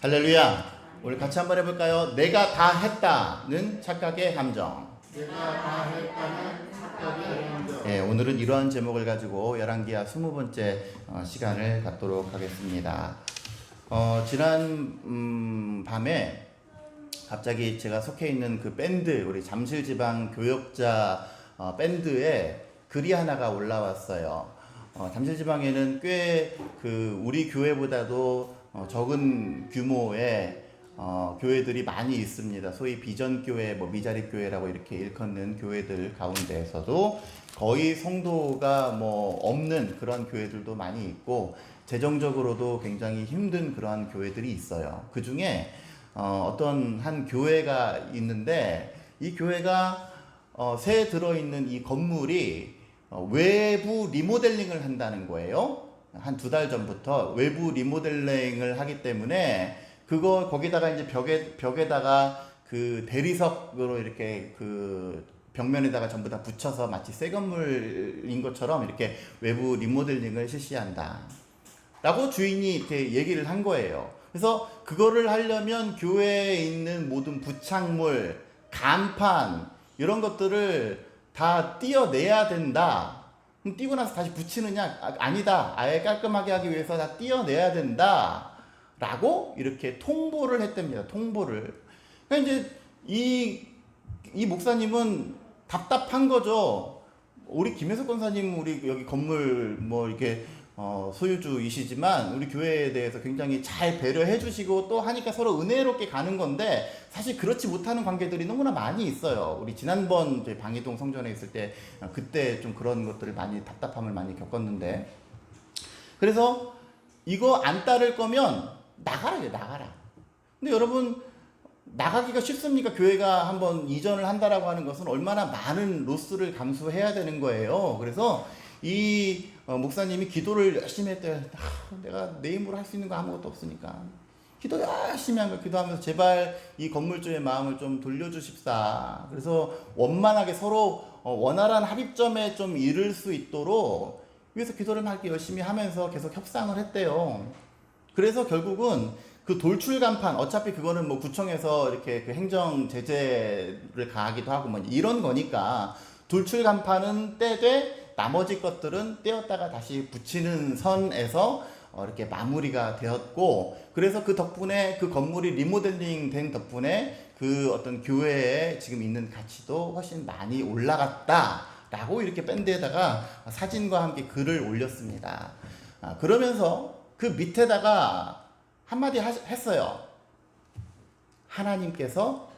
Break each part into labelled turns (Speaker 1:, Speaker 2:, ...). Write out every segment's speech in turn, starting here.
Speaker 1: 할렐루야. 우리 같이 한번 해볼까요? 내가 다 했다는 착각의 함정.
Speaker 2: 내가 다 했다는 착각의 함정.
Speaker 1: 예, 오늘은 이러한 제목을 가지고 열왕기하 20번째 시간을 갖도록 하겠습니다. 지난 밤에 갑자기 제가 속해 있는 그 밴드, 우리 잠실지방 교역자 밴드에 글이 하나가 올라왔어요. 잠실지방에는 꽤 우리 교회보다도 적은 규모의 교회들이 많이 있습니다. 소위 비전교회, 미자립교회라고 이렇게 일컫는 교회들 가운데에서도 거의 성도가 없는 그런 교회들도 많이 있고, 재정적으로도 굉장히 힘든 그러한 교회들이 있어요. 그 중에 어떤 한 교회가 있는데, 이 교회가 새에 들어있는 이 건물이 외부 리모델링을 한다는 거예요. 한 2달 전부터 외부 리모델링을 하기 때문에 거기다가 이제 벽에다가 그 대리석으로 이렇게 그 벽면에다가 전부 다 붙여서 마치 새 건물인 것처럼 이렇게 외부 리모델링을 실시한다 라고 주인이 이렇게 얘기를 한 거예요. 그래서 그거를 하려면 교회에 있는 모든 부착물, 간판 이런 것들을 다 떼어내야 된다. 그럼 떼고 나서 다시 붙이느냐? 아니다. 아예 깔끔하게 하기 위해서 다 떼어내야 된다 라고 이렇게 통보를 했답니다. 통보를. 그러니까 이제 이 목사님은 답답한 거죠. 우리 김혜석 권사님, 우리 여기 건물 이렇게 소유주이시지만 우리 교회에 대해서 굉장히 잘 배려해 주시고 또 하니까 서로 은혜롭게 가는 건데, 사실 그렇지 못하는 관계들이 너무나 많이 있어요. 우리 지난번 저희 방이동 성전에 있을 때 그때 좀 그런 것들을 답답함을 많이 겪었는데, 그래서 이거 안 따를 거면 나가라. 근데 여러분, 나가기가 쉽습니까? 교회가 한번 이전을 한다라고 하는 것은 얼마나 많은 로스를 감수해야 되는 거예요. 그래서 이 목사님이 기도를 열심히 했대요. 내가 내 힘으로 할 수 있는 거 아무것도 없으니까 기도 열심히 한 거, 기도하면서 제발 이 건물주의 마음을 좀 돌려주십사. 그래서 원만하게 서로 원활한 합의점에 좀 이를 수 있도록 위해서 기도를 막 열심히 하면서 계속 협상을 했대요. 그래서 결국은 그 돌출 간판, 어차피 그거는 구청에서 이렇게 그 행정 제재를 가하기도 하고 이런 거니까 돌출 간판은 떼되 나머지 것들은 떼었다가 다시 붙이는 선에서 이렇게 마무리가 되었고, 그래서 그 덕분에 그 건물이 리모델링 된 덕분에 그 어떤 교회에 지금 있는 가치도 훨씬 많이 올라갔다라고 이렇게 밴드에다가 사진과 함께 글을 올렸습니다. 그러면서 그 밑에다가 한마디 했어요. 하나님께서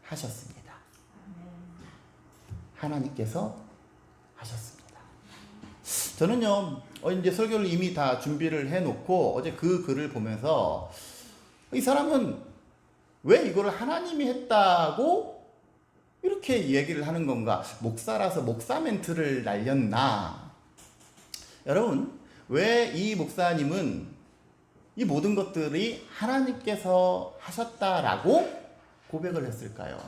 Speaker 1: 하셨습니다. 하나님께서 하셨습니다. 저는요, 이제 설교를 이미 다 준비를 해놓고 어제 그 글을 보면서 이 사람은 왜 이거를 하나님이 했다고 이렇게 얘기를 하는 건가? 목사라서 목사 멘트를 날렸나? 여러분, 왜 이 목사님은 이 모든 것들이 하나님께서 하셨다라고 고백을 했을까요?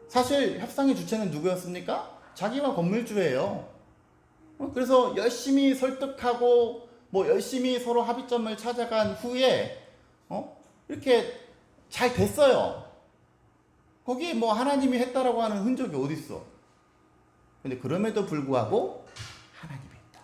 Speaker 1: 사실 협상의 주체는 누구였습니까? 자기와 건물주예요. 그래서 열심히 설득하고 열심히 서로 합의점을 찾아간 후에 이렇게 잘 됐어요. 거기에 하나님이 했다라고 하는 흔적이 어디 있어? 근데 그럼에도 불구하고 하나님이 했다.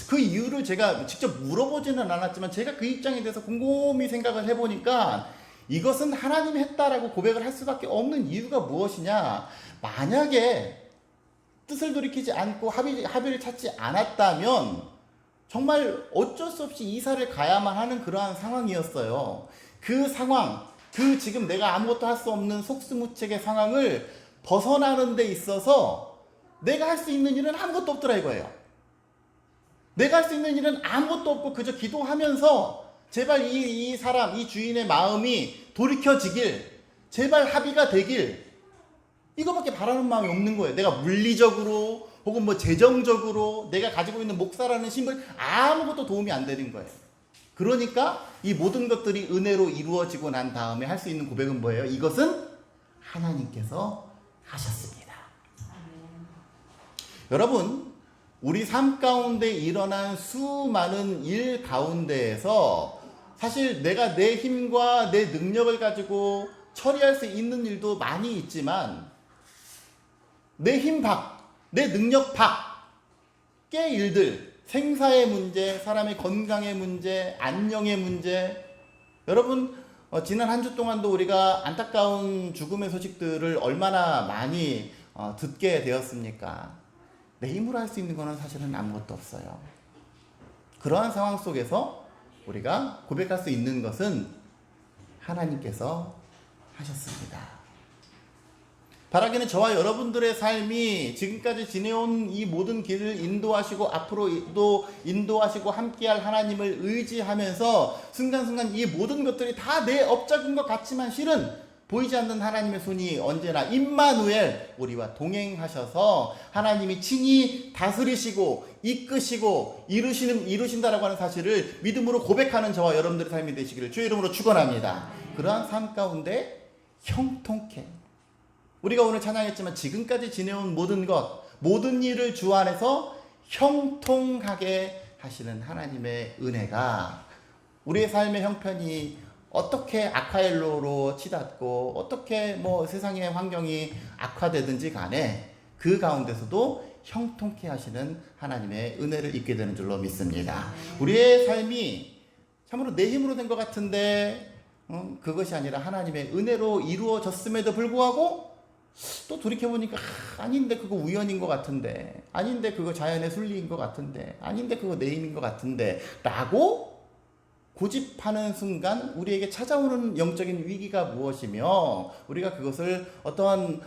Speaker 1: 그 이유를 제가 직접 물어보지는 않았지만 제가 그 입장에 대해서 곰곰이 생각을 해보니까 이것은 하나님이 했다라고 고백을 할 수밖에 없는 이유가 무엇이냐? 만약에 뜻을 돌이키지 않고 합의를 찾지 않았다면 정말 어쩔 수 없이 이사를 가야만 하는 그러한 상황이었어요. 그 상황, 지금 내가 아무것도 할 수 없는 속수무책의 상황을 벗어나는 데 있어서 내가 할 수 있는 일은 아무것도 없더라 이거예요. 내가 할 수 있는 일은 아무것도 없고 그저 기도하면서 제발 이 사람, 이 주인의 마음이 돌이켜지길, 제발 합의가 되길, 이거밖에 바라는 마음이 없는 거예요. 내가 물리적으로 혹은 재정적으로 내가 가지고 있는 목사라는 신분 아무것도 도움이 안 되는 거예요. 그러니까 이 모든 것들이 은혜로 이루어지고 난 다음에 할 수 있는 고백은 뭐예요? 이것은 하나님께서 하셨습니다. 여러분, 우리 삶 가운데 일어난 수많은 일 가운데에서 사실 내가 내 힘과 내 능력을 가지고 처리할 수 있는 일도 많이 있지만 내 힘 밖, 내 능력 밖의 일들, 생사의 문제, 사람의 건강의 문제, 안녕의 문제. 여러분 지난 한 주 동안도 우리가 안타까운 죽음의 소식들을 얼마나 많이 듣게 되었습니까? 내 힘으로 할 수 있는 거는 사실은 아무것도 없어요. 그러한 상황 속에서 우리가 고백할 수 있는 것은 하나님께서 하셨습니다. 바라기는 저와 여러분들의 삶이 지금까지 지내온 이 모든 길을 인도하시고 앞으로도 인도하시고 함께할 하나님을 의지하면서 순간순간 이 모든 것들이 다 내 업적인 것 같지만 실은 보이지 않는 하나님의 손이 언제나 임마누엘 우리와 동행하셔서 하나님이 친히 다스리시고 이끄시고 이루신다라고 하는 사실을 믿음으로 고백하는 저와 여러분들의 삶이 되시기를 주의 이름으로 축원합니다. 그러한 삶 가운데 형통케 우리가 오늘 찬양했지만 지금까지 지내온 모든 것 모든 일을 주 안에서 형통하게 하시는 하나님의 은혜가 우리의 삶의 형편이 어떻게 악화일로로 치닫고 어떻게 세상의 환경이 악화되든지 간에 그 가운데서도 형통케 하시는 하나님의 은혜를 입게 되는 줄로 믿습니다. 우리의 삶이 참으로 내 힘으로 된 것 같은데 그것이 아니라 하나님의 은혜로 이루어졌음에도 불구하고 또 돌이켜보니까 아닌데 그거 우연인 것 같은데 아닌데 그거 자연의 순리인 것 같은데 아닌데 그거 내 힘인 것 같은데 라고 고집하는 순간 우리에게 찾아오는 영적인 위기가 무엇이며 우리가 그것을 어떠한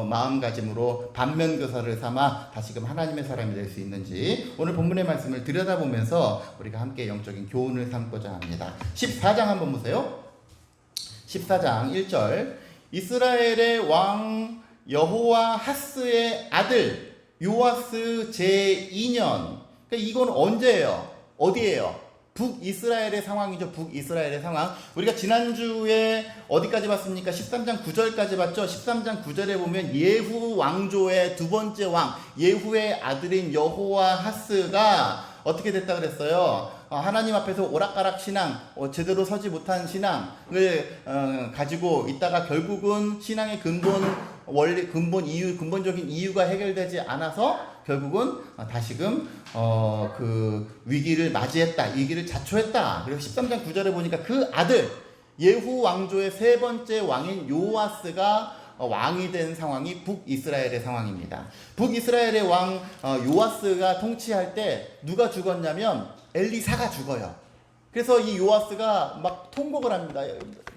Speaker 1: 마음가짐으로 반면교사를 삼아 다시금 하나님의 사람이 될 수 있는지 오늘 본문의 말씀을 들여다보면서 우리가 함께 영적인 교훈을 삼고자 합니다. 14장 한번 보세요. 14장 1절 이스라엘의 왕 여호와하스의 아들 요아스 제2년 그러니까 이건 언제예요? 어디예요? 북이스라엘의 상황이죠. 북이스라엘의 상황. 우리가 지난주에 어디까지 봤습니까? 13장 9절까지 봤죠. 13장 9절에 보면 예후 왕조의 두 번째 왕 예후의 아들인 여호와하스가 어떻게 됐다 그랬어요? 하나님 앞에서 오락가락 신앙, 제대로 서지 못한 신앙을 가지고 있다가 결국은 신앙의 근본적인 이유가 해결되지 않아서 결국은 다시금 그 위기를 맞이했다. 위기를 자초했다. 그리고 13장 9절에 보니까 그 아들 예후 왕조의 세 번째 왕인 요아스가 왕이 된 상황이 북이스라엘의 상황입니다. 북이스라엘의 왕 요아스가 통치할 때 누가 죽었냐면 엘리사가 죽어요. 그래서 이 요아스가 막 통곡을 합니다.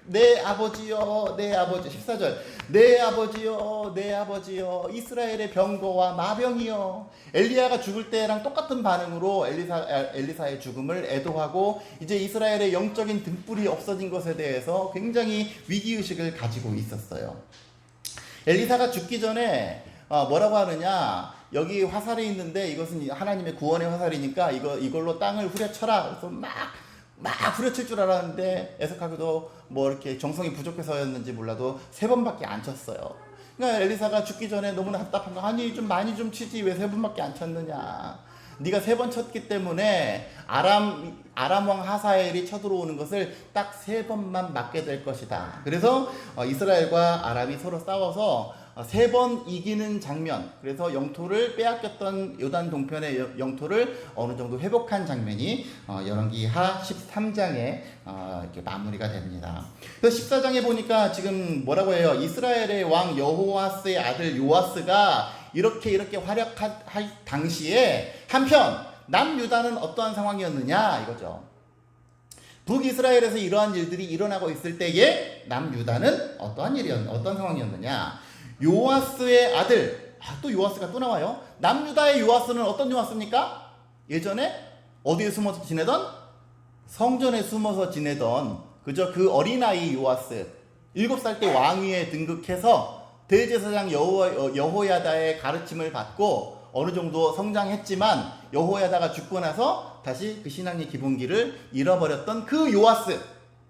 Speaker 1: 내 아버지여 내 아버지 14절 내 아버지여 내 아버지여 이스라엘의 병거와 마병이여. 엘리야가 죽을 때랑 똑같은 반응으로 엘리사의 죽음을 애도하고 이제 이스라엘의 영적인 등불이 없어진 것에 대해서 굉장히 위기의식을 가지고 있었어요. 엘리사가 죽기 전에 뭐라고 하느냐 여기 화살이 있는데 이것은 하나님의 구원의 화살이니까 이걸로 땅을 후려쳐라. 그래서 막 후려칠 줄 알았는데 애석하게도 이렇게 정성이 부족해서였는지 몰라도 3번밖에 안 쳤어요. 그러니까 엘리사가 죽기 전에 너무나 답답한 거 아니 좀 많이 좀 치지 왜 3번밖에 안 쳤느냐. 네가 3번 쳤기 때문에 아람 왕 하사엘이 쳐들어오는 것을 딱 3번만 맞게 될 것이다. 그래서 이스라엘과 아람이 서로 싸워서 3번 이기는 장면, 그래서 영토를 빼앗겼던 요단 동편의 영토를 어느 정도 회복한 장면이 열왕기하 13장에 이렇게 마무리가 됩니다. 그래서 14장에 보니까 지금 뭐라고 해요? 이스라엘의 왕 여호와스의 아들 요아스가 이렇게 활약할 당시에 한편 남유다는 어떠한 상황이었느냐 이거죠. 북이스라엘에서 이러한 일들이 일어나고 있을 때에 남유다는 어떤 상황이었느냐. 요아스의 아들, 또 요아스가 또 나와요. 남유다의 요아스는 어떤 요아스입니까? 예전에 어디에 숨어서 지내던? 성전에 숨어서 지내던 그저 그 어린아이 요아스 7살 때 왕위에 등극해서 대제사장 여호야다의 가르침을 받고 어느 정도 성장했지만 여호야다가 죽고 나서 다시 그 신앙의 기본기를 잃어버렸던 그 요아스.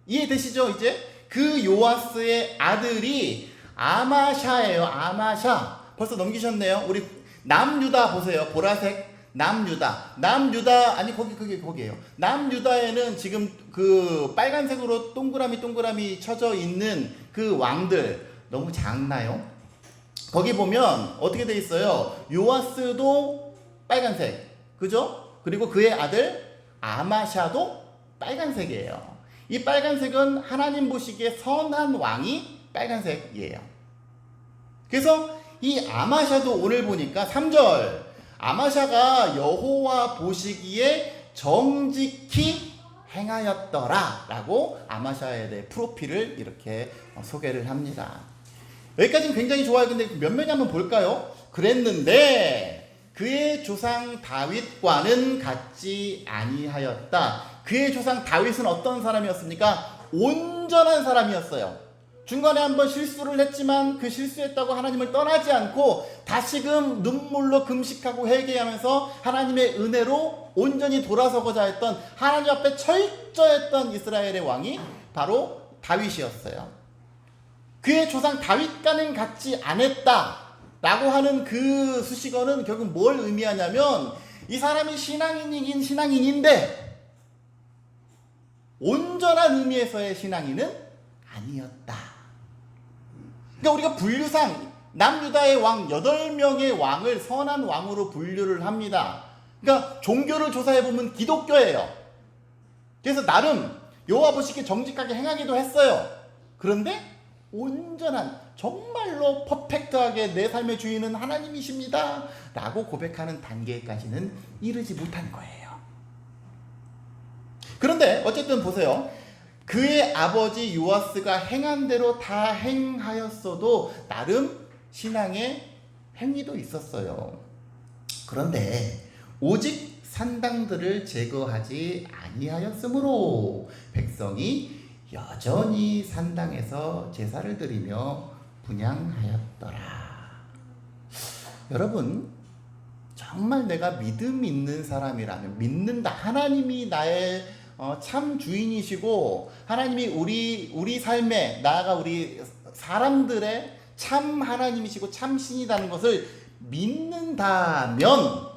Speaker 1: 이해되시죠? 이제 그 요아스의 아들이 아마샤예요. 아마샤. 벌써 넘기셨네요. 우리 남유다 보세요. 보라색 남유다 아니 거기에요. 남유다에는 지금 그 빨간색으로 동그라미 쳐져 있는 그 왕들 너무 작나요? 거기 보면 어떻게 돼 있어요? 요아스도 빨간색, 그죠? 그리고 그의 아들 아마샤도 빨간색이에요. 이 빨간색은 하나님 보시기에 선한 왕이 빨간색이에요. 그래서 이 아마샤도 오늘 보니까 3절 아마샤가 여호와 보시기에 정직히 행하였더라 라고 아마샤에 대해 프로필을 이렇게 소개를 합니다. 여기까지는 굉장히 좋아요. 근데 몇 면이 한번 볼까요? 그랬는데 그의 조상 다윗과는 같지 아니하였다. 그의 조상 다윗은 어떤 사람이었습니까? 온전한 사람이었어요. 중간에 한번 실수를 했지만 그 실수했다고 하나님을 떠나지 않고 다시금 눈물로 금식하고 회개하면서 하나님의 은혜로 온전히 돌아서고자 했던, 하나님 앞에 철저했던 이스라엘의 왕이 바로 다윗이었어요. 그의 조상 다윗과는 같지 않았다 라고 하는 그 수식어는 결국 뭘 의미하냐면 이 사람이 신앙인이긴 신앙인인데 온전한 의미에서의 신앙인은 아니었다. 그러니까 우리가 분류상 남유다의 왕 8명의 왕을 선한 왕으로 분류를 합니다. 그러니까 종교를 조사해보면 기독교예요. 그래서 나름 여호와 보시기에 정직하게 행하기도 했어요. 그런데 온전한, 정말로 퍼펙트하게 내 삶의 주인은 하나님이십니다 라고 고백하는 단계까지는 이르지 못한 거예요. 그런데 어쨌든 보세요. 그의 아버지 요아스가 행한 대로 다 행하였어도 나름 신앙의 행위도 있었어요. 그런데 오직 산당들을 제거하지 아니하였으므로 백성이 여전히 산당에서 제사를 드리며 분향하였더라. 여러분, 정말 내가 믿음 있는 사람이라면, 믿는다, 하나님이 나의 참 주인이시고 하나님이 우리 삶에, 나아가 우리 사람들의 참 하나님이시고 참 신이라는 것을 믿는다면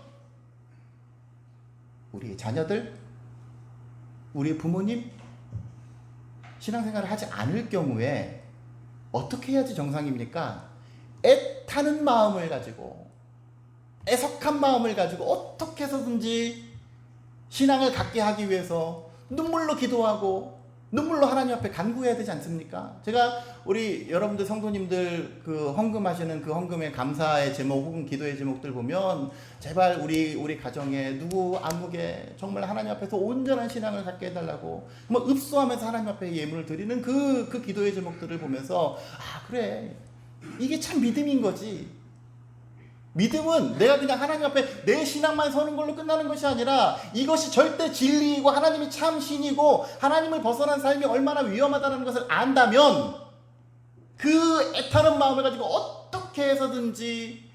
Speaker 1: 우리 자녀들, 우리 부모님 신앙생활을 하지 않을 경우에 어떻게 해야지 정상입니까? 애타는 마음을 가지고, 애석한 마음을 가지고 어떻게 해서든지 신앙을 갖게 하기 위해서 눈물로 기도하고 눈물로 하나님 앞에 간구해야 되지 않습니까? 제가 우리 여러분들 성도님들 그 헌금하시는 그 헌금의 감사의 제목 혹은 기도의 제목들 보면 제발 우리 가정에 누구 아무개 정말 하나님 앞에서 온전한 신앙을 갖게 해달라고 뭐 읍소하면서 하나님 앞에 예물을 드리는 그 기도의 제목들을 보면서 아 그래, 이게 참 믿음인 거지. 믿음은 내가 그냥 하나님 앞에 내 신앙만 서는 걸로 끝나는 것이 아니라 이것이 절대 진리이고 하나님이 참 신이고 하나님을 벗어난 삶이 얼마나 위험하다는 것을 안다면 그 애타는 마음을 가지고 어떻게 해서든지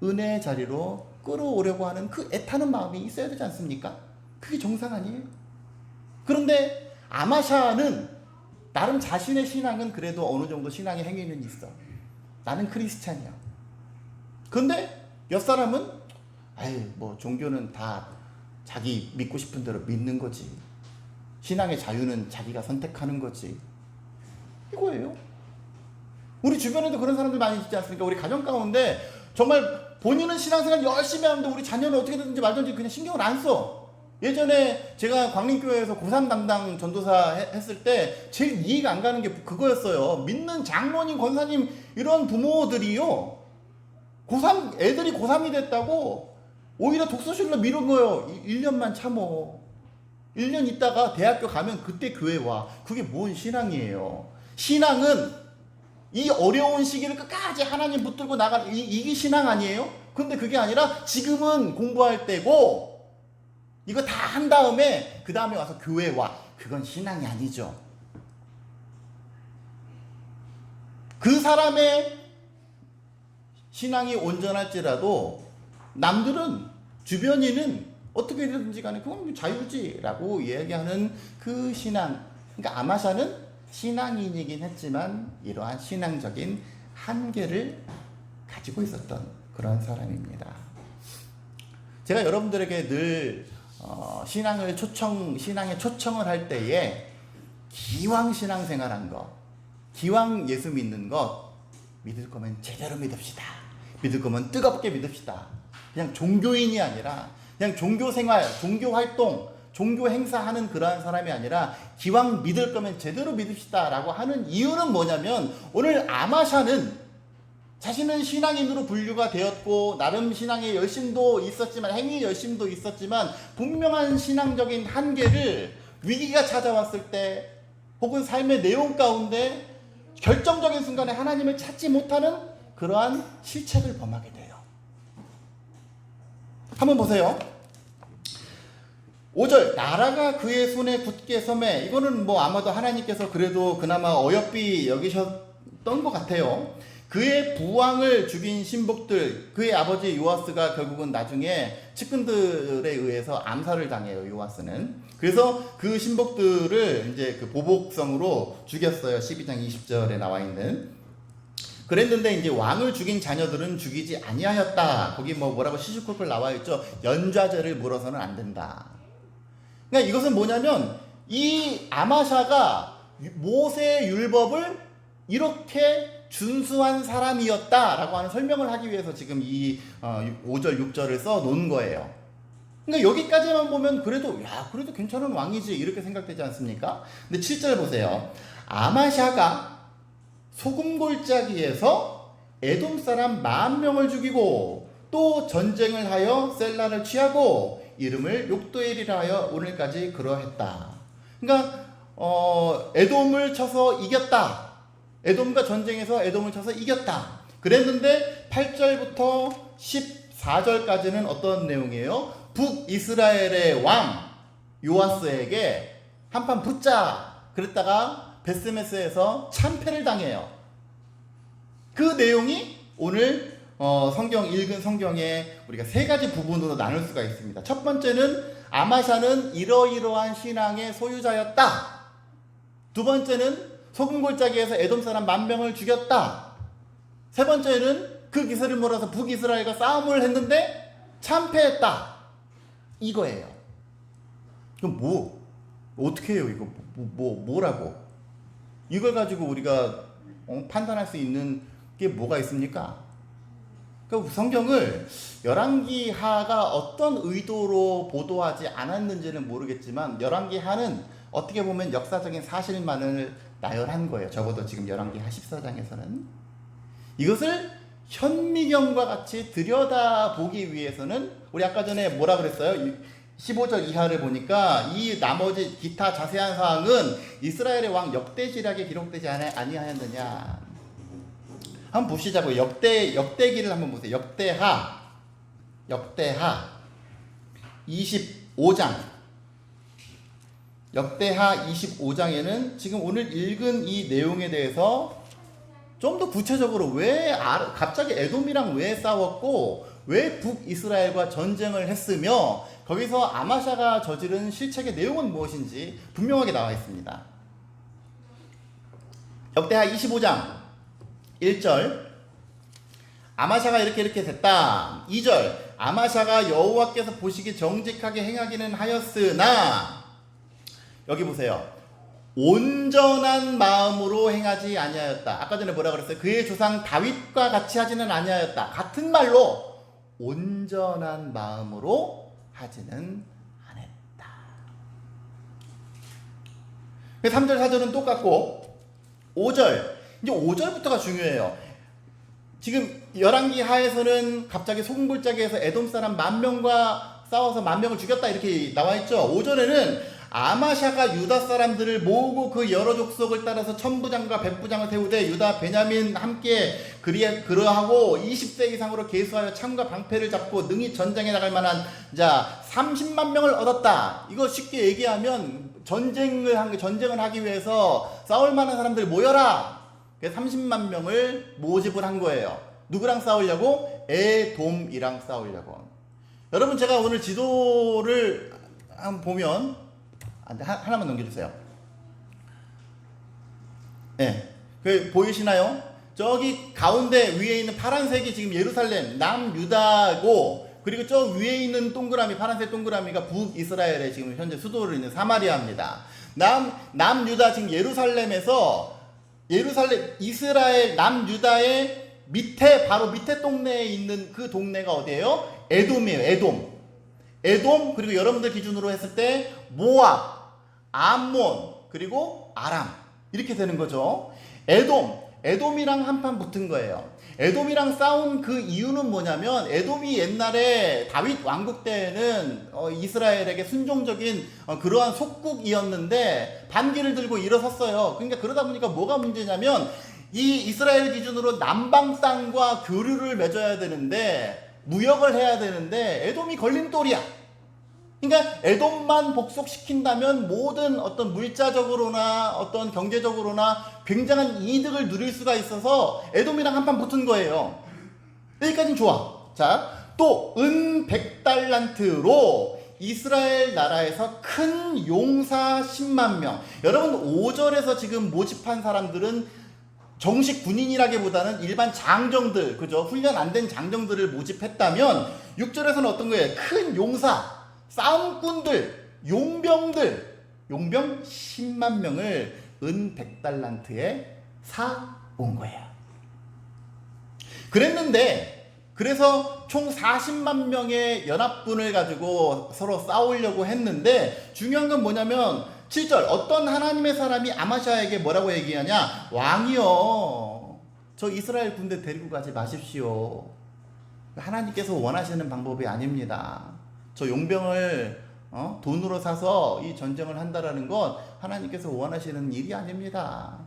Speaker 1: 은혜의 자리로 끌어오려고 하는 그 애타는 마음이 있어야 되지 않습니까? 그게 정상 아니에요? 그런데 아마샤는 나름 자신의 신앙은 그래도 어느 정도 신앙의 행위는 있어. 나는 크리스찬이야. 근데 옆 사람은 아유 뭐 종교는 다 자기 믿고 싶은 대로 믿는 거지. 신앙의 자유는 자기가 선택하는 거지. 이거예요. 우리 주변에도 그런 사람들 많이 있지 않습니까? 우리 가정 가운데 정말 본인은 신앙생활 열심히 하는데 우리 자녀는 어떻게 되든지 말든지 그냥 신경을 안 써. 예전에 제가 광림교회에서 고3 담당 전도사 했을 때 제일 이해가 안 가는 게 그거였어요. 믿는 장로님, 권사님 이런 부모들이요, 고3, 애들이 고3이 됐다고 오히려 독서실로 미룬 거예요. 1년만 참어. 1년 있다가 대학교 가면 그때 교회 와. 그게 뭔 신앙이에요? 신앙은 이 어려운 시기를 끝까지 하나님 붙들고 나가는 이게 신앙 아니에요? 근데 그게 아니라 지금은 공부할 때고 이거 다 한 다음에 그 다음에 와서 교회 와. 그건 신앙이 아니죠. 그 사람의 신앙이 온전할지라도 남들은, 주변인은 어떻게 되든지 간에 그건 자유지라고 이야기하는 그 신앙. 그러니까 아마샤는 신앙인이긴 했지만 이러한 신앙적인 한계를 가지고 있었던 그런 사람입니다. 제가 여러분들에게 늘 신앙에 초청을 할 때에 기왕 신앙생활한 거, 기왕 예수 믿는 것, 믿을 거면 제대로 믿읍시다. 믿을 거면 뜨겁게 믿읍시다. 그냥 종교인이 아니라 그냥 종교 생활, 종교 활동, 종교 행사하는 그러한 사람이 아니라 기왕 믿을 거면 제대로 믿읍시다 라고 하는 이유는 뭐냐면, 오늘 아마샤는 자신은 신앙인으로 분류가 되었고 나름 신앙의 열심도 있었지만, 행위 열심도 있었지만, 분명한 신앙적인 한계를 위기가 찾아왔을 때 혹은 삶의 내용 가운데 결정적인 순간에 하나님을 찾지 못하는 그러한 실책을 범하게 돼요. 한번 보세요. 5절, 나라가 그의 손에 굳게 섬에. 이거는 뭐 아마도 하나님께서 그래도 그나마 어여삐 여기셨던 것 같아요. 그의 부왕을 죽인 신복들, 그의 아버지 요아스가 결국은 나중에 측근들에 의해서 암살을 당해요, 요아스는. 그래서 그 신복들을 이제 그 보복성으로 죽였어요. 12장 20절에 나와 있는. 그랬는데 이제 왕을 죽인 자녀들은 죽이지 아니하였다. 거기 뭐라고 시시콜콜 나와 있죠. 연좌제를 물어서는 안 된다. 그러니까 이것은 뭐냐면, 이 아마샤가 모세의 율법을 이렇게 준수한 사람이었다라고 하는 설명을 하기 위해서 지금 이 5절 6절을 써 놓은 거예요. 그러니까 여기까지만 보면 그래도 괜찮은 왕이지 이렇게 생각되지 않습니까? 근데 7절 보세요. 아마샤가 소금골짜기에서 에돔 사람 10,000명을 죽이고 또 전쟁을 하여 셀라를 취하고 이름을 욕도엘이라 하여 오늘까지 그러했다. 그러니까 에돔을 쳐서 이겼다. 에돔과 전쟁에서 에돔을 쳐서 이겼다. 그랬는데 8절부터 14절까지는 어떤 내용이에요? 북이스라엘의 왕 요아스에게 한판 붙자 그랬다가 베스메스에서 참패를 당해요. 그 내용이 오늘 읽은 성경에 우리가 세 가지 부분으로 나눌 수가 있습니다. 첫 번째는 아마샤는 이러이러한 신앙의 소유자였다. 두 번째는 소금골짜기에서 에돔 사람 10,000명을 죽였다. 세 번째는 그 기세를 몰아서 북이스라엘과 싸움을 했는데 참패했다. 이거예요. 그럼 어떻게 해요? 이거 뭐라고? 이걸 가지고 우리가 판단할 수 있는 게 뭐가 있습니까? 그러니까 성경을 열왕기하가 어떤 의도로 보도하지 않았는지는 모르겠지만, 열왕기하는 어떻게 보면 역사적인 사실만을 나열한 거예요. 적어도 지금 열왕기하 14장에서는. 이것을 현미경과 같이 들여다보기 위해서는 우리 아까 전에 뭐라 그랬어요? 15절 이하를 보니까 이 나머지 기타 자세한 사항은 이스라엘의 왕 역대지략에 기록되지 아니하였느냐. 한번 보시자고요. 역대기를 한번 보세요. 역대하 25장. 역대하 25장에는 지금 오늘 읽은 이 내용에 대해서 좀 더 구체적으로 갑자기 에돔이랑 왜 싸웠고 왜 북이스라엘과 전쟁을 했으며 거기서 아마샤가 저지른 실책의 내용은 무엇인지 분명하게 나와 있습니다. 역대하 25장 1절, 아마샤가 이렇게 됐다. 2절, 아마샤가 여호와께서 보시기 정직하게 행하기는 하였으나, 여기 보세요. 온전한 마음으로 행하지 아니하였다. 아까 전에 뭐라 그랬어요? 그의 조상 다윗과 같이 하지는 아니하였다. 같은 말로 온전한 마음으로 하지는 않았다. 3절 4절은 똑같고 5절, 이제 5절부터가 중요해요. 지금 열왕기 하에서는 갑자기 소금골짜기에서 에돔 사람 10,000명과 싸워서 10,000명을 죽였다 이렇게 나와 있죠. 5절에는 아마샤가 유다 사람들을 모으고 그 여러 족속을 따라서 천부장과 백부장을 태우되 유다 베냐민 함께 그러하고 20세 이상으로 계수하여 창과 방패를 잡고 능히 전쟁에 나갈 만한 자 30만 명을 얻었다. 이거 쉽게 얘기하면 전쟁을 하기 위해서 싸울 만한 사람들 모여라. 그래서 30만 명을 모집을 한 거예요. 누구랑 싸우려고? 에돔이랑 싸우려고. 여러분, 제가 오늘 지도를 한번 보면 하나만 넘겨주세요. 네, 그 보이시나요? 저기 가운데 위에 있는 파란색이 지금 예루살렘 남유다고, 그리고 저 위에 있는 동그라미, 파란색 동그라미가 북이스라엘의 지금 현재 수도로 있는 사마리아입니다. 남유다, 지금 이스라엘 남유다의 밑에, 바로 밑에 동네에 있는 그 동네가 어디예요? 에돔이에요. 에돔, 그리고 여러분들 기준으로 했을 때 모압, 암몬, 그리고 아람, 이렇게 되는 거죠. 에돔이랑 한판 붙은 거예요. 에돔이랑 싸운 그 이유는 뭐냐면, 에돔이 옛날에 다윗 왕국 때에는 이스라엘에게 순종적인 그러한 속국이었는데 반기를 들고 일어섰어요. 그러니까 그러다 보니까 뭐가 문제냐면, 이 이스라엘 기준으로 남방 땅과 교류를 맺어야 되는데, 무역을 해야 되는데 에돔이 걸림돌이야. 그러니까 에돔만 복속시킨다면 모든 어떤 물자적으로나 어떤 경제적으로나 굉장한 이득을 누릴 수가 있어서 에돔이랑 한판 붙은 거예요. 여기까지는 좋아. 자, 또 은 100달란트로 이스라엘 나라에서 큰 용사 10만 명. 여러분 5절에서 지금 모집한 사람들은 정식 군인이라기보다는 일반 장정들, 그죠? 훈련 안 된 장정들을 모집했다면 6절에서는 어떤 거예요? 큰 용사, 싸움꾼들, 용병 10만 명을 은 100달란트에 사온 거예요. 그래서 총 40만 명의 연합군을 가지고 서로 싸우려고 했는데, 중요한 건 뭐냐면 7절, 어떤 하나님의 사람이 아마샤에게 뭐라고 얘기하냐? 왕이여, 저 이스라엘 군대 데리고 가지 마십시오. 하나님께서 원하시는 방법이 아닙니다. 저 용병을 돈으로 사서 이 전쟁을 한다라는 건 하나님께서 원하시는 일이 아닙니다.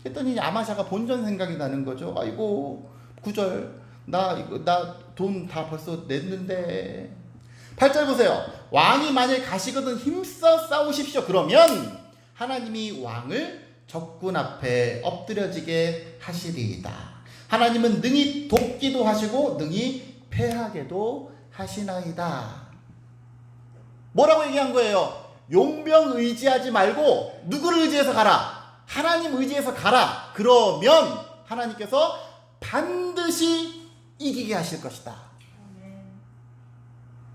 Speaker 1: 그랬더니 아마샤가 본전 생각이 나는 거죠. 아이고, 9절, 나 돈 다 벌써 냈는데. 8절 보세요. 왕이 만일 가시거든 힘써 싸우십시오. 그러면 하나님이 왕을 적군 앞에 엎드려지게 하시리이다. 하나님은 능히 돕기도 하시고 능히 패하게도 하시나이다. 뭐라고 얘기한 거예요? 용병 의지하지 말고 누구를 의지해서 가라? 하나님 의지해서 가라. 그러면 하나님께서 반드시 이기게 하실 것이다.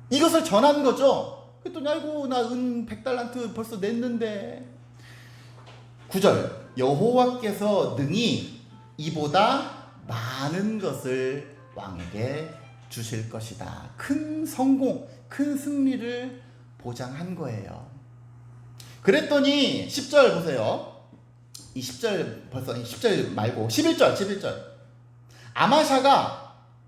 Speaker 1: 이것을 전한 거죠. 그랬더니 아이고, 나 은 100달란트 벌써 냈는데. 9절, 여호와께서 능히 이보다 많은 것을 왕에게 주실 것이다. 큰 성공, 큰 승리를 보장한 거예요. 그랬더니 10절 보세요. 이 10절, 벌써 10절 말고 11절. 아마샤가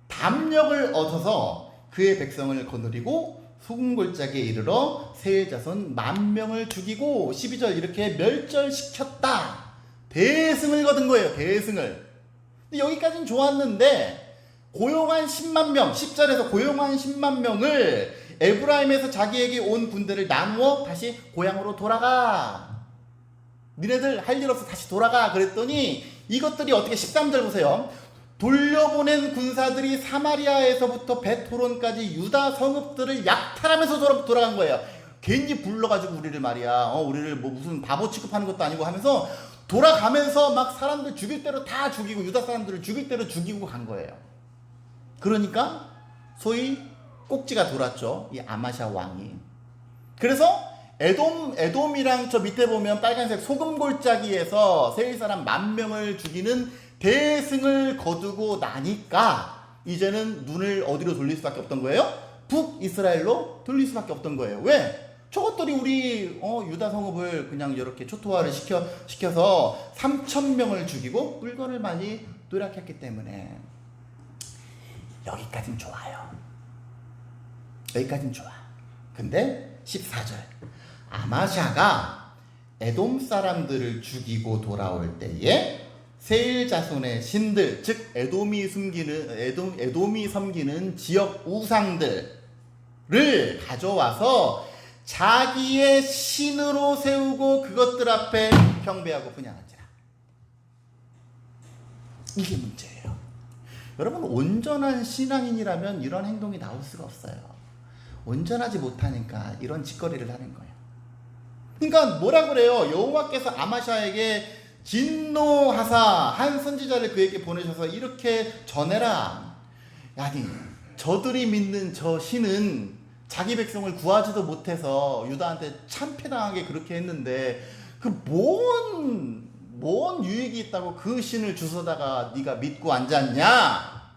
Speaker 1: 담력을 얻어서 그의 백성을 거느리고 소금골짜기에 이르러 세일 자손 10,000명을 죽이고 12절 이렇게 멸절시켰다. 대승을 거둔 거예요. 대승을. 근데 여기까지는 좋았는데 고용한 10만 명, 10절에서 고용한 10만 명을 에브라임에서 자기에게 온 군대를 나누어 다시 고향으로 돌아가. 니네들 할 일 없어 다시 돌아가. 그랬더니 이것들이 어떻게, 13절 보세요. 돌려보낸 군사들이 사마리아에서부터 베토론까지 유다 성읍들을 약탈하면서 돌아간 거예요. 괜히 불러가지고 우리를 말이야, 우리를 뭐 무슨 바보 취급하는 것도 아니고 하면서 돌아가면서 막 사람들 죽일 대로 다 죽이고 유다 사람들을 죽일 대로 죽이고 간 거예요. 그러니까 소위 꼭지가 돌았죠, 이 아마샤 왕이. 그래서 에돔이랑 저 밑에 보면 빨간색 소금골짜기에서 세일 사람 10,000명을 죽이는 대승을 거두고 나니까 이제는 눈을 어디로 돌릴 수밖에 없던 거예요? 북이스라엘로 돌릴 수밖에 없던 거예요. 왜? 저것들이 우리 유다 성읍을 그냥 이렇게 초토화를 시켜서 3,000명을 죽이고 물건을 많이 누락했기 때문에. 여기까진 좋아요. 여기까진 좋아. 근데 14절, 아마샤가 에돔 사람들을 죽이고 돌아올 때에 세일 자손의 신들, 즉 에돔이 섬기는 지역 우상들을 가져와서 자기의 신으로 세우고 그것들 앞에 경배하고 분양한지라. 이게 문제예요. 여러분, 온전한 신앙인이라면 이런 행동이 나올 수가 없어요. 온전하지 못하니까 이런 짓거리를 하는 거예요. 그러니까 뭐라 그래요? 여호와께서 아마샤에게 진노하사 한 선지자를 그에게 보내셔서 이렇게 전해라. 아니, 저들이 믿는 저 신은 자기 백성을 구하지도 못해서 유다한테 참패당하게 그렇게 했는데 그 뭔 유익이 있다고 그 신을 주워다가 네가 믿고 앉았냐?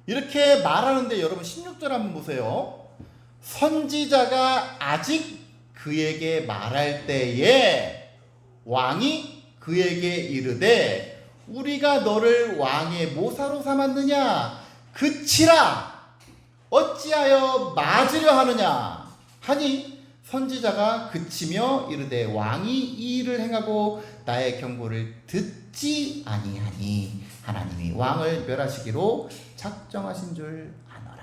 Speaker 1: 이렇게 말하는데 여러분 16절 한번 보세요. 선지자가 아직 그에게 말할 때에 왕이 그에게 이르되 우리가 너를 왕의 모사로 삼았느냐? 그치라! 어찌하여 맞으려 하느냐? 하니 선지자가 그치며 이르되 왕이 이 일을 행하고 나의 경고를 듣지 아니하니 하나님이 왕을 멸하시기로 작정하신 줄 아노라.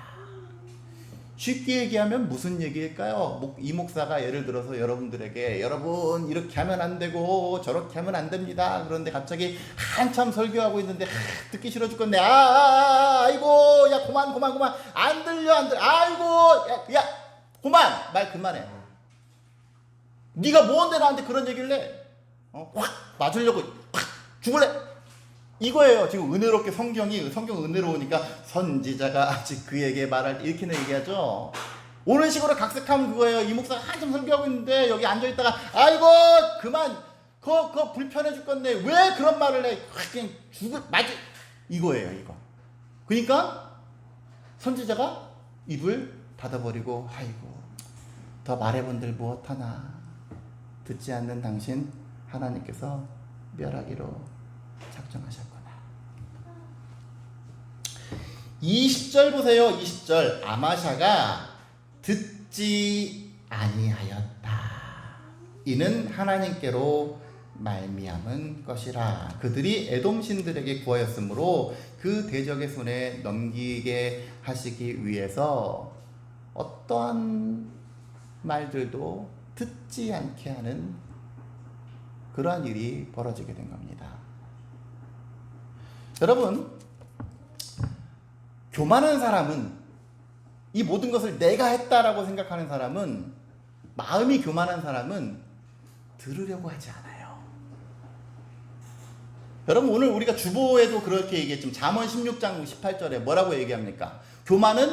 Speaker 1: 쉽게 얘기하면 무슨 얘기일까요? 이 목사가 예를 들어서 여러분들에게 여러분 이렇게 하면 안 되고 저렇게 하면 안 됩니다. 그런데 갑자기 한참 설교하고 있는데 듣기 싫어 죽겠네. 아이고 야 그만 안 들려 아이고 야 그만 말 그만해. 네가 뭔데 나한테 그런 얘기를 해? 확 맞으려고 확 죽을래? 이거예요. 지금 은혜롭게 성경 은혜로우니까 선지자가 아직 그에게 말할 때 이렇게는 얘기하죠. 오는 식으로 각색하면 그거예요. 이 목사가 한참 설교하고 있는데 여기 앉아있다가 아이고 그만 그거 불편해 죽겠네. 왜 그런 말을 해? 그냥 맞지 이거예요. 이거. 그러니까 선지자가 입을 닫아버리고 아이고 더 말해본들 무엇하나 듣지 않는 당신 하나님께서 멸하기로 작정하셨구나. 20절 보세요. 20절 아마샤가 듣지 아니하였다. 이는 하나님께로 말미암은 것이라. 그들이 에돔 신들에게 구하였으므로 그 대적의 손에 넘기게 하시기 위해서 어떠한 말들도 듣지 않게 하는 그러한 일이 벌어지게 된 겁니다. 여러분, 교만한 사람은 이 모든 것을 내가 했다라고 생각하는 사람은 마음이 교만한 사람은 들으려고 하지 않아요. 여러분 오늘 우리가 주보에도 그렇게 얘기했지만 잠언 16장 18절에 뭐라고 얘기합니까? 교만은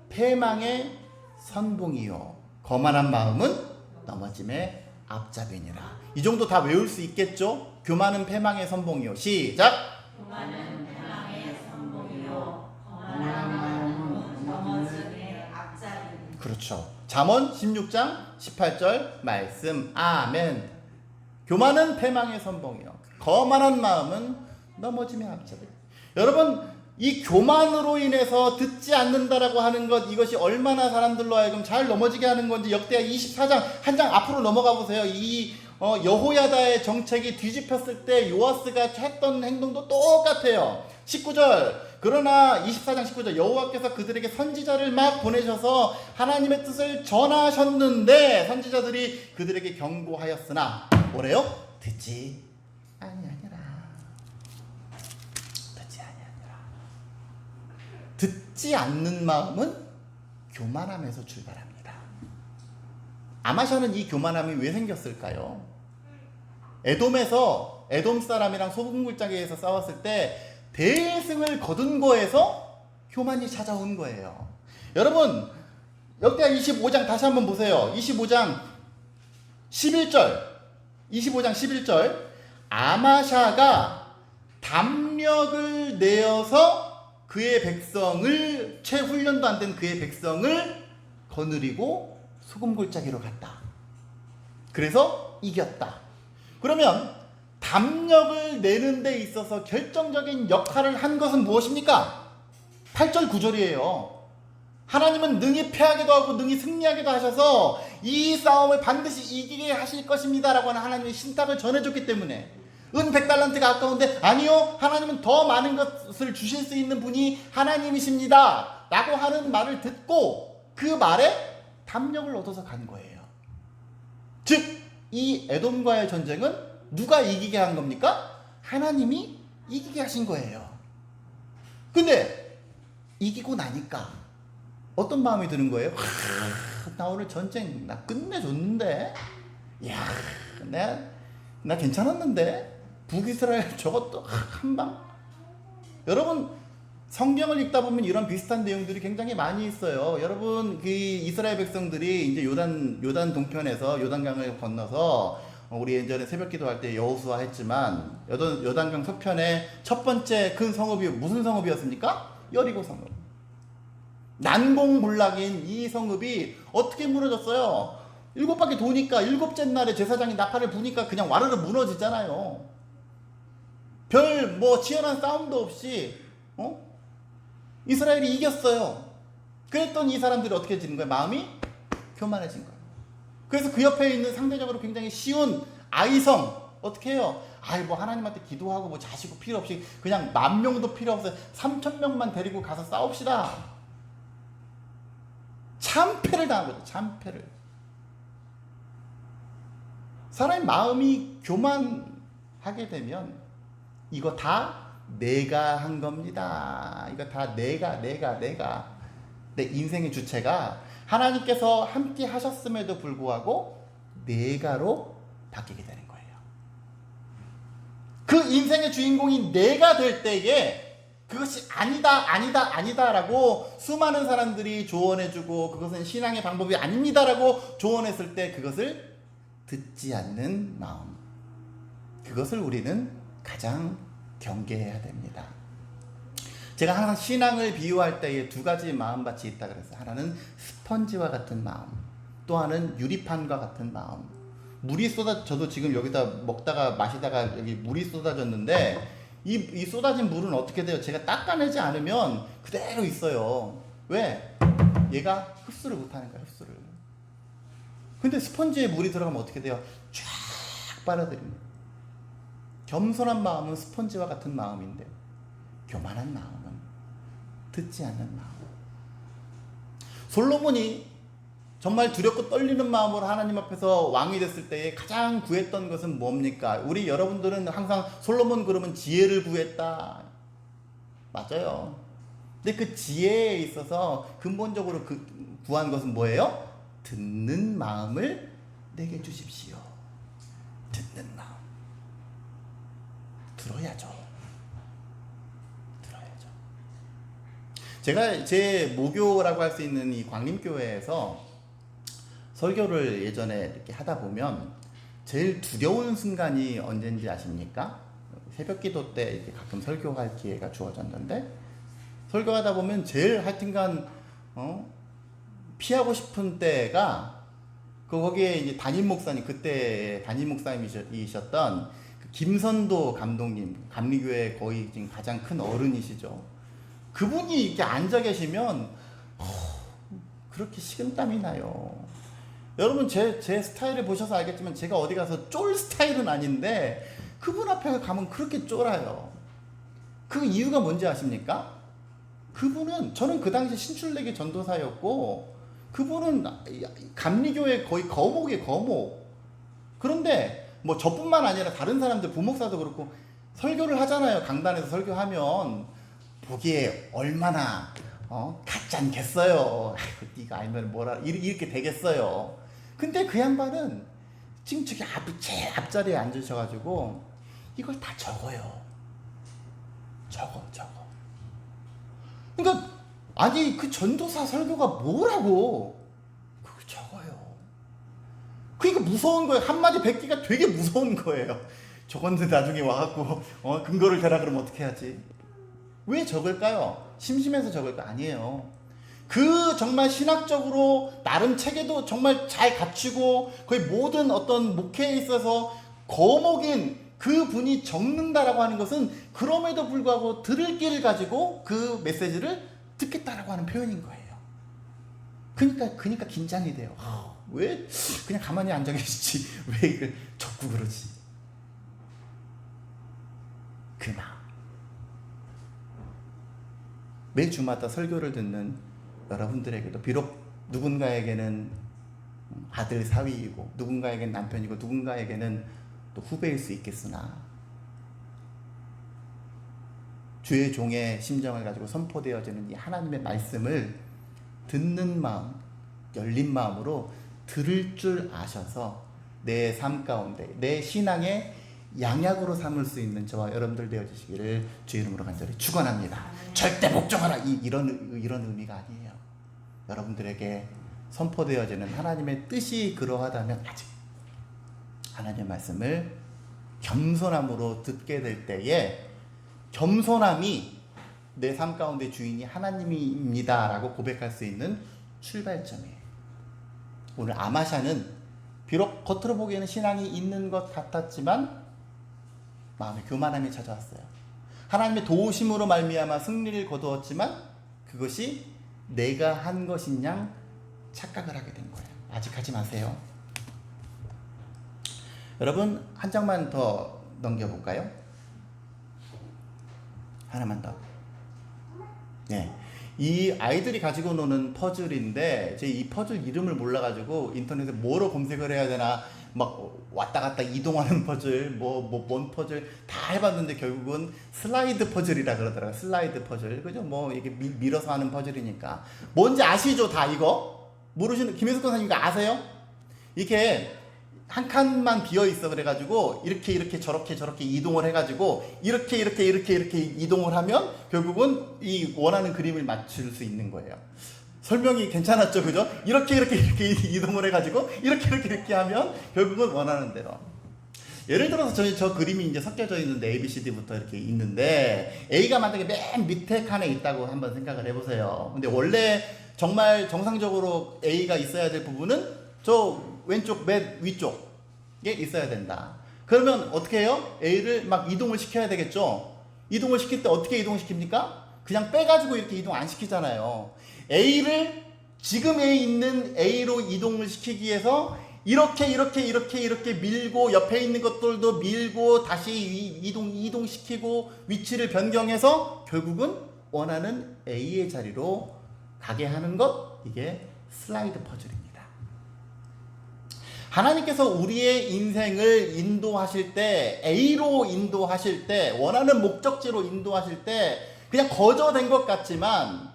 Speaker 1: 패망의 선봉이요 거만한 마음은 넘어짐의 앞잡이니라. 이 정도 다 외울 수 있겠죠? 교만은 패망의 선봉이요. 시작.
Speaker 3: 교만은 패망의 선봉이요 거만한 마음은 넘어짐의 앞잡이니라.
Speaker 1: 그렇죠. 잠언 16장 18절 말씀. 아멘. 교만은 패망의 선봉이요 거만한 마음은 넘어짐의 앞잡이. 여러분 이 교만으로 인해서 듣지 않는다라고 하는 것, 이것이 얼마나 사람들로 하여금 잘 넘어지게 하는 건지 역대하 24장 한 장 앞으로 넘어가 보세요. 이 여호야다의 정책이 뒤집혔을 때 요아스가 했던 행동도 똑같아요. 19절 그러나 24장 19절 여호와께서 그들에게 선지자를 막 보내셔서 하나님의 뜻을 전하셨는데 선지자들이 그들에게 경고하였으나 뭐래요? 듣지 아니하니라. 듣지 않는 마음은 교만함에서 출발합니다. 아마샤는 이 교만함이 왜 생겼을까요? 에돔에서 에돔 사람이랑 소금굴장에서 싸웠을 때 대승을 거둔 거에서 교만이 찾아온 거예요. 여러분 역대하 25장 다시 한번 보세요. 25장 11절 아마샤가 담력을 내어서 그의 백성을 채 훈련도 안 된 그의 백성을 거느리고 소금골짜기로 갔다. 그래서 이겼다. 그러면 담력을 내는 데 있어서 결정적인 역할을 한 것은 무엇입니까? 8절 9절이에요. 하나님은 능히 패하기도 하고 능히 승리하기도 하셔서 이 싸움을 반드시 이기게 하실 것입니다 라고 하는 하나님의 신탁을 전해줬기 때문에 은 100달란트가 아까운데 아니요 하나님은 더 많은 것을 주실 수 있는 분이 하나님이십니다 라고 하는 말을 듣고 그 말에 담력을 얻어서 간 거예요. 즉 이 에돔과의 전쟁은 누가 이기게 한 겁니까? 하나님이 이기게 하신 거예요. 근데 이기고 나니까 어떤 마음이 드는 거예요? 나 오늘 전쟁 나 끝내줬는데 야 나 괜찮았는데 북이스라엘 저것도 한방. 여러분 성경을 읽다 보면 이런 비슷한 내용들이 굉장히 많이 있어요. 여러분, 그 이스라엘 백성들이 이제 요단 동편에서 요단강을 건너서 우리 예전에 새벽 기도할 때 여호수아 했지만 요단강 서편에 첫 번째 큰 성읍이 무슨 성읍이었습니까? 여리고 성읍. 난공불락인 이 성읍이 어떻게 무너졌어요? 7바퀴 도니까 7째 날에 제사장이 나팔을 부니까 그냥 와르르 무너지잖아요. 별 뭐 치열한 싸움도 없이 이스라엘이 이겼어요. 그랬더니 이 사람들이 어떻게 해지는 거예요? 마음이 교만해진 거예요. 그래서 그 옆에 있는 상대적으로 굉장히 쉬운 아이성 어떻게 해요? 아이 뭐 하나님한테 기도하고 뭐 자시고 필요 없이 그냥 10,000명도 필요 없어요. 3,000명만 데리고 가서 싸웁시다. 참패를 당한 거죠. 참패를. 사람의 마음이 교만하게 되면 이거 다 내가 한 겁니다. 이거 다 내가 내 인생의 주체가 하나님께서 함께 하셨음에도 불구하고 내가로 바뀌게 되는 거예요. 그 인생의 주인공이 내가 될 때에 그것이 아니다라고 수많은 사람들이 조언해주고 그것은 신앙의 방법이 아닙니다라고 조언했을 때 그것을 듣지 않는 마음, 그것을 우리는 가장 경계해야 됩니다. 제가 항상 신앙을 비유할 때에 두 가지 마음밭이 있다 그랬어요. 하나는 스펀지와 같은 마음, 또 하나는 유리판과 같은 마음. 물이 저도 지금 여기다 먹다가 마시다가 여기 물이 쏟아졌는데 이 쏟아진 물은 어떻게 돼요? 제가 닦아내지 않으면 그대로 있어요. 왜? 얘가 흡수를 못하는 거야, 흡수를. 근데 스펀지에 물이 들어가면 어떻게 돼요? 쫙 빨아들입니다. 겸손한 마음은 스펀지와 같은 마음인데 교만한 마음은 듣지 않는 마음. 솔로몬이 정말 두렵고 떨리는 마음으로 하나님 앞에서 왕이 됐을 때에 가장 구했던 것은 뭡니까? 우리 여러분들은 항상 솔로몬 그러면 지혜를 구했다. 맞아요. 근데 그 지혜에 있어서 근본적으로 구한 것은 뭐예요? 듣는 마음을 내게 주십시오. 듣는 마음. 들어야죠. 제가 제 모교라고 할 수 있는 이 광림교회에서 설교를 예전에 이렇게 하다 보면 제일 두려운 순간이 언제인지 아십니까? 새벽 기도 때 이렇게 가끔 설교할 기회가 주어졌는데 설교하다 보면 제일 하여튼간 피하고 싶은 때가 거기에 이제 담임 목사님, 그때 담임 목사님이셨던 김선도 감독님, 감리교회 거의 지금 가장 큰 어른이시죠. 그분이 이렇게 앉아 계시면 그렇게 식은땀이 나요. 여러분 제 스타일을 보셔서 알겠지만 제가 어디 가서 쫄 스타일은 아닌데 그분 앞에 가면 그렇게 쫄아요. 그 이유가 뭔지 아십니까? 그분은, 저는 그 당시 신출내기 전도사였고 그분은 감리교회 거의 거목이에요, 거목. 그런데 뭐 저뿐만 아니라 다른 사람들, 부목사도 그렇고 설교를 하잖아요. 강단에서 설교하면 보기에 얼마나 가짠겠어요. 네가 알면 뭐라 이렇게 되겠어요. 근데 그 양반은 지금 저기 제일 앞자리에 앉으셔가지고 이걸 다 적어요. 적어. 그러니까 아니 그 전도사 설교가 뭐라고 그걸 적어요. 그러니까 무서운 거예요. 한마디 뱉기가 되게 무서운 거예요. 적었는데 나중에 와갖고 근거를 대라 그러면 어떻게 하지? 왜 적을까요? 심심해서 적을까? 아니에요. 그 정말 신학적으로 나름 체계도 정말 잘 갖추고 거의 모든 어떤 목회에 있어서 거목인 그 분이 적는다라고 하는 것은 그럼에도 불구하고 들을 길을 가지고 그 메시지를 듣겠다라고 하는 표현인 거예요. 그러니까 긴장이 돼요. 왜 그냥 가만히 앉아 계시지? 왜 이걸 적고 그러지? 그 마음. 매주마다 설교를 듣는 여러분들에게도 비록 누군가에게는 아들 사위이고 누군가에게는 남편이고 누군가에게는 또 후배일 수 있겠으나 주의 종의 심정을 가지고 선포되어지는 이 하나님의 말씀을 듣는 마음, 열린 마음으로 들을 줄 아셔서 내 삶 가운데, 내 신앙의 양약으로 삼을 수 있는 저와 여러분들 되어주시기를 주의 이름으로 간절히 축원합니다. 절대 복종하라 이런 의미가 아니에요. 여러분들에게 선포되어지는 하나님의 뜻이 그러하다면 아직 하나님의 말씀을 겸손함으로 듣게 될 때에 겸손함이 내 삶 가운데 주인이 하나님입니다 라고 고백할 수 있는 출발점이에요. 오늘 아마샤는 비록 겉으로 보기에는 신앙이 있는 것 같았지만 마음에 교만함이 찾아왔어요. 하나님의 도우심으로 말미암아 승리를 거두었지만 그것이 내가 한 것인 양 착각을 하게 된 거예요. 아직 하지 마세요. 여러분 한 장만 더 넘겨볼까요? 하나만 더. 네, 이 아이들이 가지고 노는 퍼즐인데 제 이 퍼즐 이름을 몰라가지고 인터넷에 뭐로 검색을 해야 되나 막 왔다 갔다 이동하는 퍼즐 뭔 퍼즐 다 해봤는데 결국은 슬라이드 퍼즐이라 그러더라고요. 슬라이드 퍼즐, 그죠? 뭐 이게 밀어서 하는 퍼즐이니까 뭔지 아시죠? 다 이거 모르시는 김혜숙 선생님이 아세요? 이렇게 한 칸만 비어 있어 그래가지고 이렇게 저렇게 이동을 해가지고 이렇게 이동을 하면 결국은 이 원하는 그림을 맞출 수 있는 거예요. 설명이 괜찮았죠, 그죠? 이렇게 이동을 해가지고 이렇게 하면 결국은 원하는 대로. 예를 들어서 저 그림이 이제 섞여져 있는데 A, B, C, D부터 이렇게 있는데 A가 만약에 맨 밑에 칸에 있다고 한번 생각을 해보세요. 근데 원래 정말 정상적으로 A가 있어야 될 부분은 저 왼쪽 맨 위쪽에 있어야 된다. 그러면 어떻게 해요? A를 막 이동을 시켜야 되겠죠? 이동을 시킬 때 어떻게 이동시킵니까? 그냥 빼가지고 이렇게 이동 안 시키잖아요. A를 지금 A 있는 A로 이동을 시키기 위해서 이렇게 밀고 옆에 있는 것들도 밀고 다시 이동시키고 위치를 변경해서 결국은 원하는 A의 자리로 가게 하는 것, 이게 슬라이드 퍼즐입니다. 하나님께서 우리의 인생을 인도하실 때, A로 인도하실 때, 원하는 목적지로 인도하실 때 그냥 거저된 것 같지만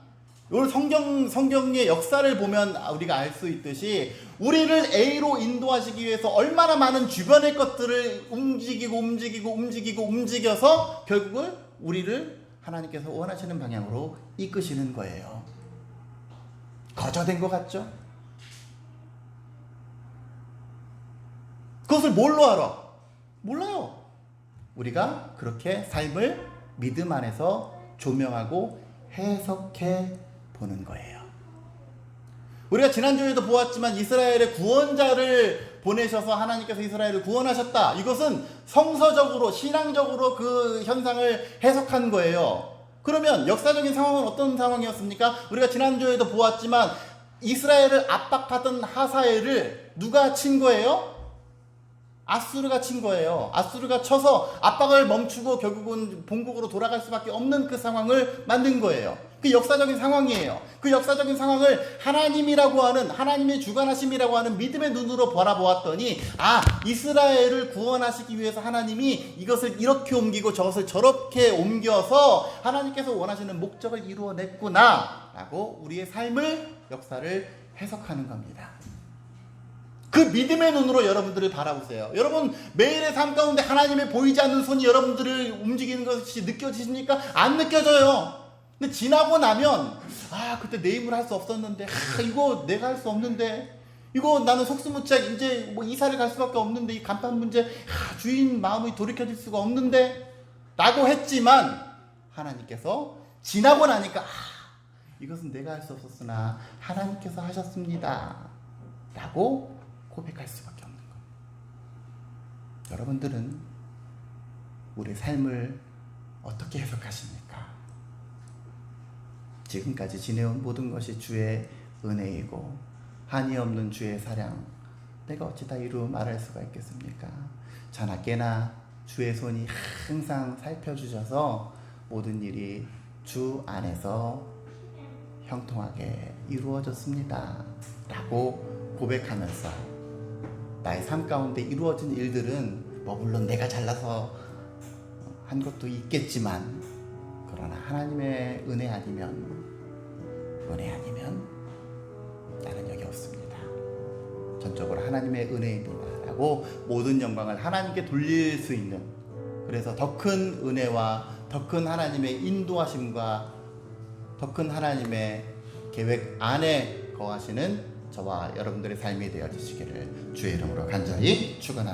Speaker 1: 오늘 성경의 역사를 보면 우리가 알 수 있듯이 우리를 A로 인도하시기 위해서 얼마나 많은 주변의 것들을 움직여서 결국은 우리를 하나님께서 원하시는 방향으로 이끄시는 거예요. 거저된 것 같죠? 그것을 뭘로 알아? 몰라요. 우리가 그렇게 삶을 믿음 안에서 조명하고 해석해 보는 거예요. 우리가 지난주에도 보았지만 이스라엘의 구원자를 보내셔서 하나님께서 이스라엘을 구원하셨다. 이것은 성서적으로 신앙적으로 그 현상을 해석한 거예요. 그러면 역사적인 상황은 어떤 상황이었습니까? 우리가 지난주에도 보았지만 이스라엘을 압박하던 하사엘을 누가 친 거예요? 아수르가 친 거예요. 아수르가 쳐서 압박을 멈추고 결국은 본국으로 돌아갈 수밖에 없는 그 상황을 만든 거예요. 그 역사적인 상황이에요. 그 역사적인 상황을 하나님이라고 하는, 하나님의 주관하심이라고 하는 믿음의 눈으로 바라보았더니, 아, 이스라엘을 구원하시기 위해서 하나님이 이것을 이렇게 옮기고 저것을 저렇게 옮겨서 하나님께서 원하시는 목적을 이루어냈구나 라고 우리의 삶을, 역사를 해석하는 겁니다. 그 믿음의 눈으로 여러분들을 바라보세요. 여러분 매일의 삶 가운데 하나님의 보이지 않는 손이 여러분들을 움직이는 것이 느껴지십니까? 안 느껴져요. 근데 지나고 나면 그때 내 힘으로 할 수 없었는데 이거 내가 할 수 없는데 이거 나는 속수무책 이제 뭐 이사를 갈 수밖에 없는데 이 간판 문제 주인 마음이 돌이켜질 수가 없는데 라고 했지만 하나님께서 지나고 나니까 이것은 내가 할 수 없었으나 하나님께서 하셨습니다 라고 고백할 수밖에 없는 거예요. 여러분들은 우리 삶을 어떻게 해석하십니까? 지금까지 지내온 모든 것이 주의 은혜이고 한이 없는 주의 사랑, 내가 어찌 다 이루 말할 수가 있겠습니까? 저나 깨나 주의 손이 항상 살펴주셔서 모든 일이 주 안에서 형통하게 이루어졌습니다 라고 고백하면서 나의 삶 가운데 이루어진 일들은 물론 내가 잘나서 한 것도 있겠지만 그러나 하나님의 은혜 아니면 나는 여기 없습니다. 전적으로 하나님의 은혜입니다 하고 모든 영광을 하나님께 돌릴 수 있는, 그래서 더 큰 은혜와 더 큰 하나님의 인도하심과 더 큰 하나님의 계획 안에 거하시는 저와 여러분들의 삶이 되어주시기를 주의 이름으로 간절히 축원합니다.